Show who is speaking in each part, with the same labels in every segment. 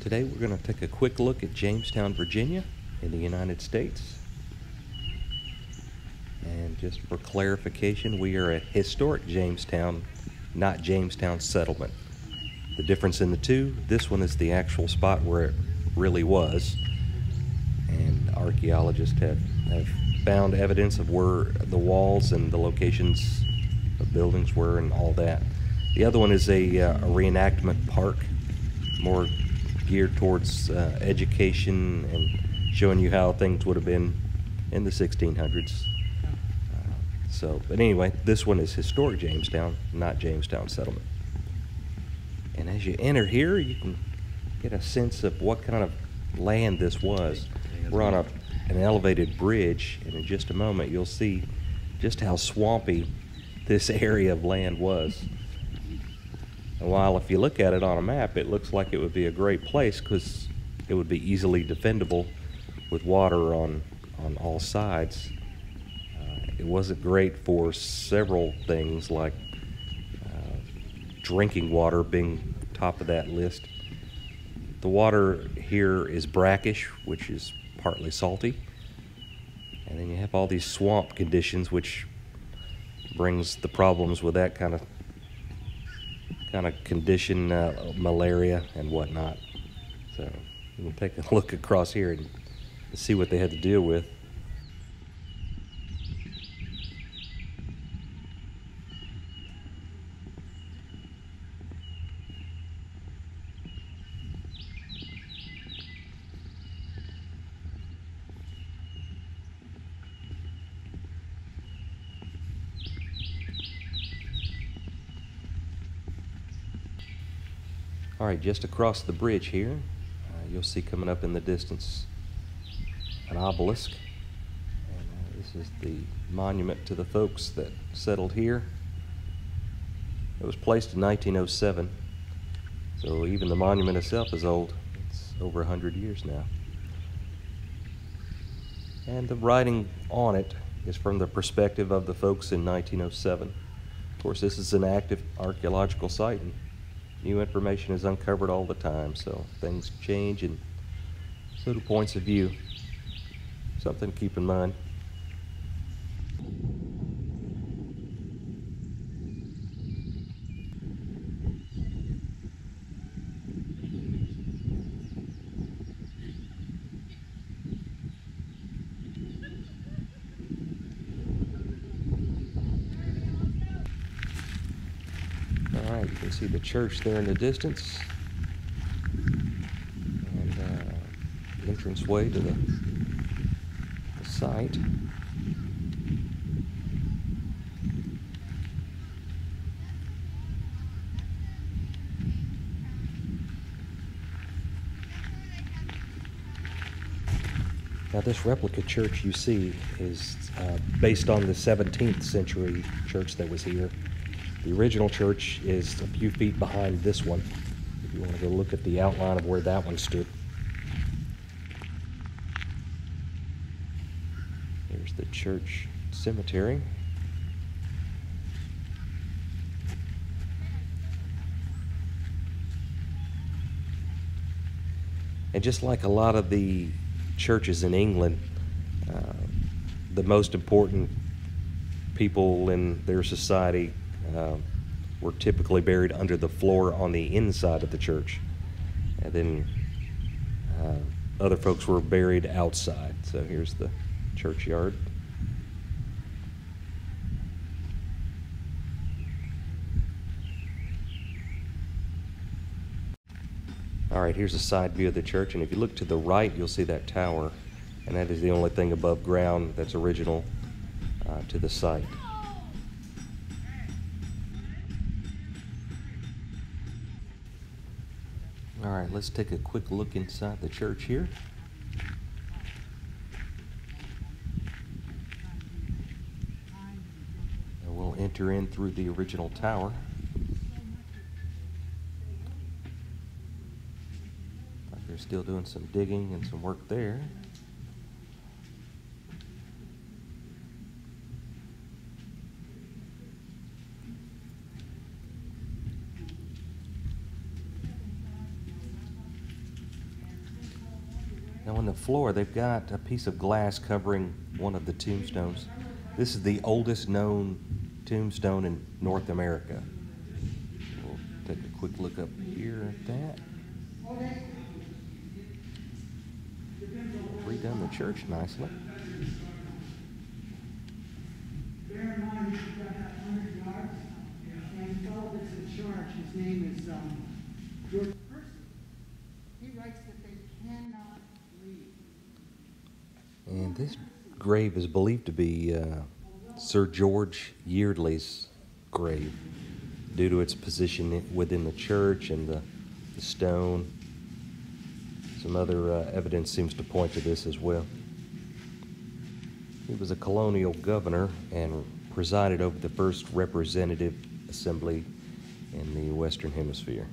Speaker 1: Today we're going to take a quick look at Jamestown, Virginia in the United States. And just for clarification, we are at Historic Jamestown, not Jamestown Settlement. The difference in the two, this one is the actual spot where it really was. And archaeologists have found evidence of where the walls and the locations of buildings were and all that. The other one is a reenactment park, more geared towards education and showing you how things would have been in the 1600s. But anyway, this one is Historic Jamestown, not Jamestown Settlement. And as you enter here, you can get a sense of what kind of land this was. We're on an elevated bridge, and in just a moment you'll see just how swampy this area of land was. And while if you look at it on a map, it looks like it would be a great place because it would be easily defendable with water on all sides. It wasn't great for several things, like drinking water being top of that list. The water here is brackish, which is partly salty. And then you have all these swamp conditions, which brings the problems with that kind of condition, malaria and whatnot. So you can take a look across here and see what they had to deal with. All right, just across the bridge here, you'll see coming up in the distance an obelisk. And this is the monument to the folks that settled here. It was placed in 1907, so even the monument itself is old. It's over 100 years now. And the writing on it is from the perspective of the folks in 1907. Of course, this is an active archaeological site, and new information is uncovered all the time, so things change, and so do points of view. Something to keep in mind. All right, you can see the church there in the distance, and the entranceway to the site. Now this replica church you see is based on the 17th century church that was here. The original church is a few feet behind this one, if you want to go look at the outline of where that one stood. Here's the church cemetery. And just like a lot of the churches in England, the most important people in their society were typically buried under the floor on the inside of the church, and then other folks were buried outside. So here's the churchyard. All right, here's a side view of the church, and if you look to the right, you'll see that tower, and that is the only thing above ground that's original to the site. All right, let's take a quick look inside the church here. And we'll enter in through the original tower. Like they're still doing some digging and some work there. Now on the floor, they've got a piece of glass covering one of the tombstones. This is the oldest known tombstone in North America. We'll take a quick look up here at that. Redone the church nicely.
Speaker 2: Bear in mind, he's got that 100 yards, and the fellow that's in charge, his name is George Percy. He writes that they cannot leave.
Speaker 1: And this grave is believed to be Sir George Yeardley's grave due to its position within the church and the stone. Some other evidence seems to point to this as well. He was a colonial governor and presided over the first representative assembly in the Western Hemisphere.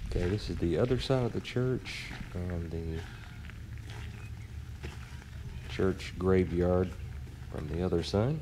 Speaker 1: Okay, this is the other side of the church and the church graveyard from the other side.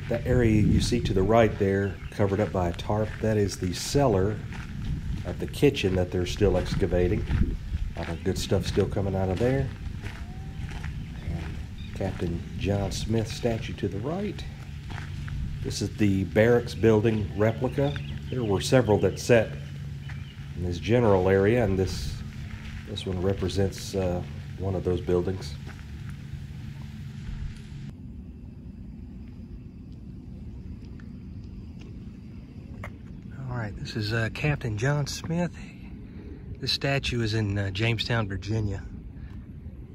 Speaker 1: That area you see to the right there, covered up by a tarp, that is the cellar of the kitchen that they're still excavating. A lot of good stuff still coming out of there. And Captain John Smith statue to the right. This is the barracks building replica. There were several that sat in this general area, and this one represents one of those buildings. All right, this is Captain John Smith. This statue is in Jamestown, Virginia,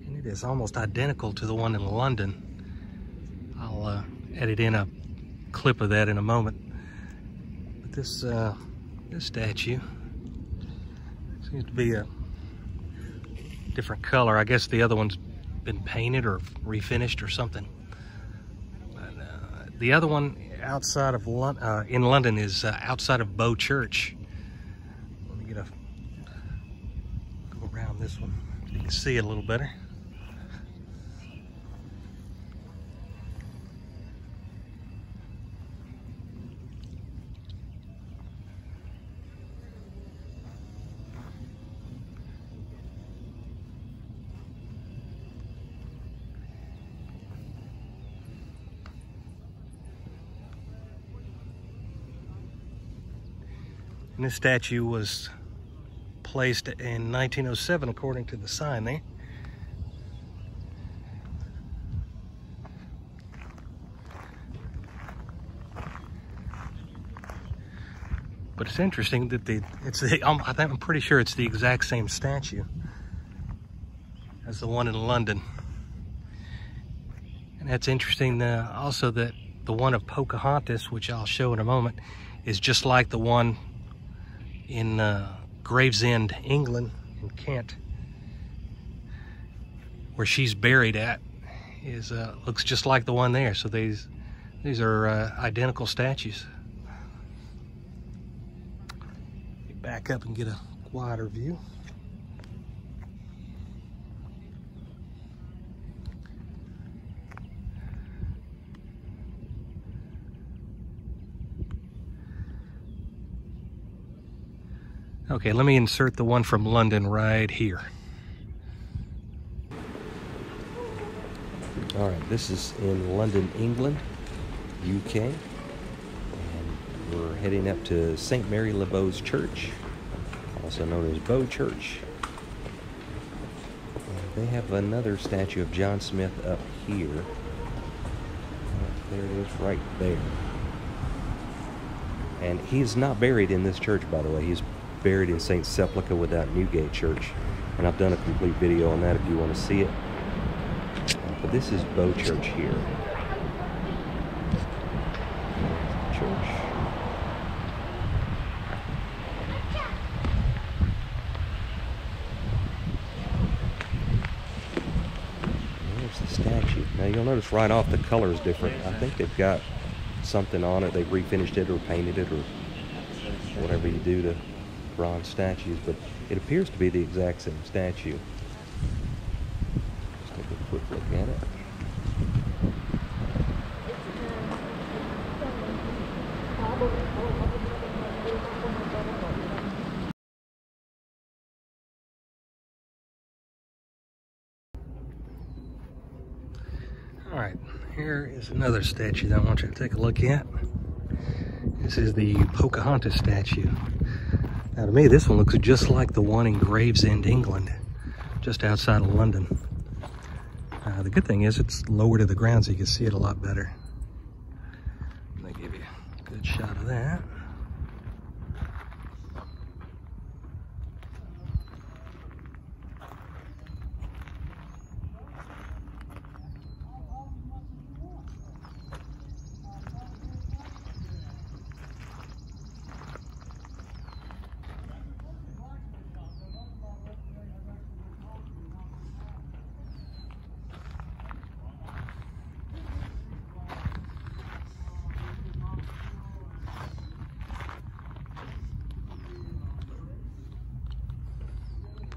Speaker 1: and it is almost identical to the one in London. I'll edit in a clip of that in a moment. But this statue seems to be a different color. I guess the other one's been painted or refinished or something. But, the other one outside of in London is outside of Bow Church. Let me go around this one so you can see it a little better. And this statue was placed in 1907, according to the sign there. But it's interesting that I'm pretty sure it's the exact same statue as the one in London. And that's interesting also that the one of Pocahontas, which I'll show in a moment, is just like the one in Gravesend, England, in Kent, where she's buried at, looks just like the one there. So these are identical statues. Back up and get a wider view. Okay, let me insert the one from London right here. All right, this is in London, England, UK. And we're heading up to St. Mary Le Bow's Church, also known as Bow Church. And they have another statue of John Smith up here. There it is right there. And he's not buried in this church, by the way. He's buried in St. Sepulchre without Newgate Church, and I've done a complete video on that if you want to see it. But this is Bow Church here. Church. There's the statue. Now you'll notice right off the color is different. I think they've got something on it. They've refinished it or painted it or whatever you do to bronze statues, but it appears to be the exact same statue. Just take a quick look at it.
Speaker 3: All right, here is another statue that I want you to take a look at. This is the Pocahontas statue. Now to me, this one looks just like the one in Gravesend, England, just outside of London. The good thing is it's lower to the ground so you can see it a lot better. Let me give you a good shot of that.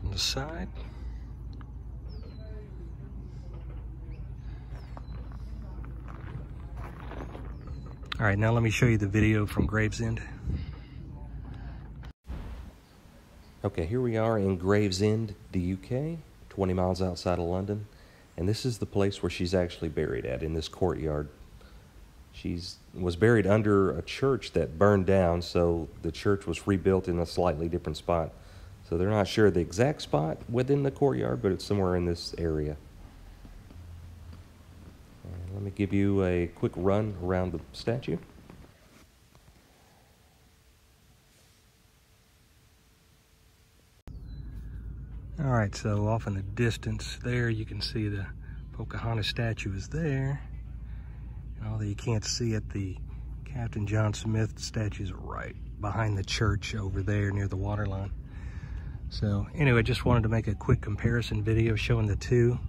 Speaker 3: The side. All right, now let me show you the video from Gravesend.
Speaker 1: Okay, here we are in Gravesend, the UK, 20 miles outside of London, and this is the place where she's actually buried at, in this courtyard. She was buried under a church that burned down, so the church was rebuilt in a slightly different spot. So they're not sure the exact spot within the courtyard, but it's somewhere in this area. And let me give you a quick run around the statue.
Speaker 3: All right, so off in the distance there, you can see the Pocahontas statue is there. And although you can't see it, the Captain John Smith statue is right behind the church over there near the water line. So anyway, just wanted to make a quick comparison video showing the two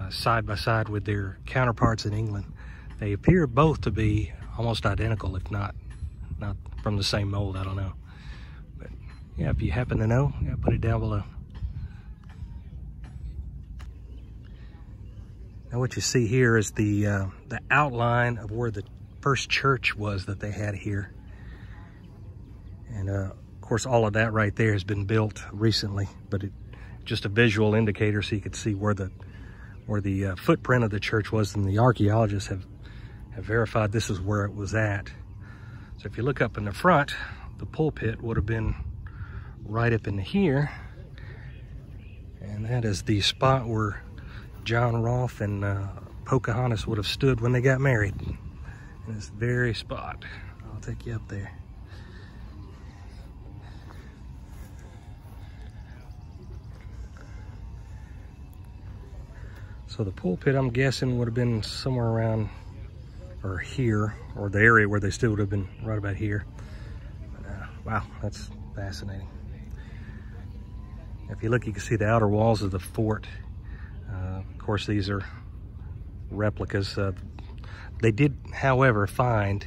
Speaker 3: side by side with their counterparts in England. They appear both to be almost identical, if not from the same mold, I don't know. But yeah, if you happen to know, yeah, put it down below. Now what you see here is the outline of where the first church was that they had here. And of course, all of that right there has been built recently, but it just a visual indicator so you could see where the footprint of the church was, and the archaeologists have verified this is where it was at. So if you look up in the front, the pulpit would have been right up in here, and that is the spot where John Rolfe and Pocahontas would have stood when they got married. In this very spot. I'll take you up there. So the pulpit, I'm guessing, would have been somewhere around, or here, or the area where they stood would have been right about here. But, wow, that's fascinating. If you look, you can see the outer walls of the fort. Of course, these are replicas. They did, however, find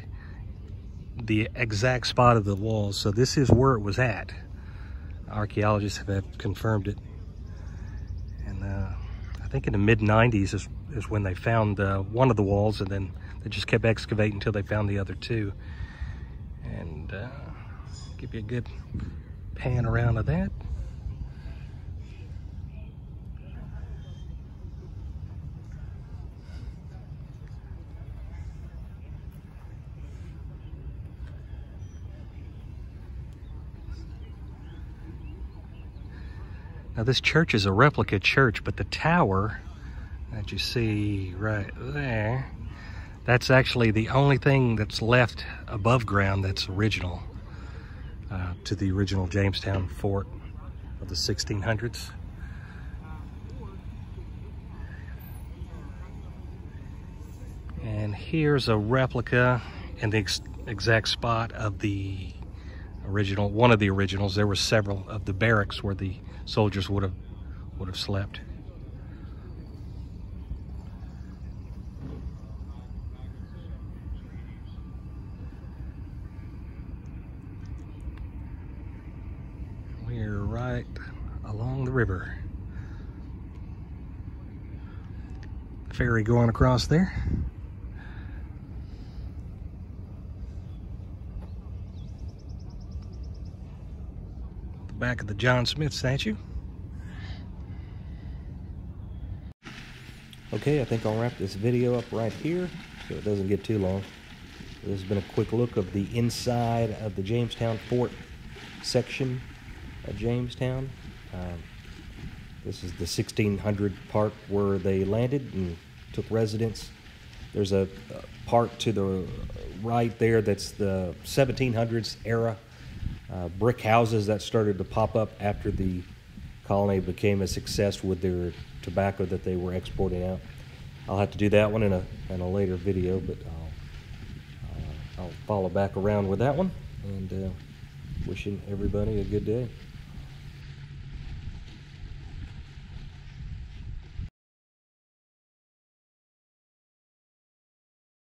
Speaker 3: the exact spot of the walls, so this is where it was at. Archaeologists have confirmed it. And I think in the mid-90s is when they found one of the walls, and then they just kept excavating until they found the other two. And give you a good pan around of that. Now this church is a replica church, but the tower that you see right there, that's actually the only thing that's left above ground that's original to the original Jamestown Fort of the 1600s. And here's a replica in the exact spot of the original, one of the originals. There were several of the barracks where the soldiers would have slept. We're right along the river. Ferry going across there. Back of the John Smith statue.
Speaker 1: Okay, I think I'll wrap this video up right here so it doesn't get too long. This has been a quick look of the inside of the Jamestown Fort section of Jamestown. This is the 1600 part where they landed and took residence. There's a part to the right there that's the 1700s era brick houses that started to pop up after the colony became a success with their tobacco that they were exporting out. I'll have to do that one in a later video, but I'll follow back around with that one, and wishing everybody a good day.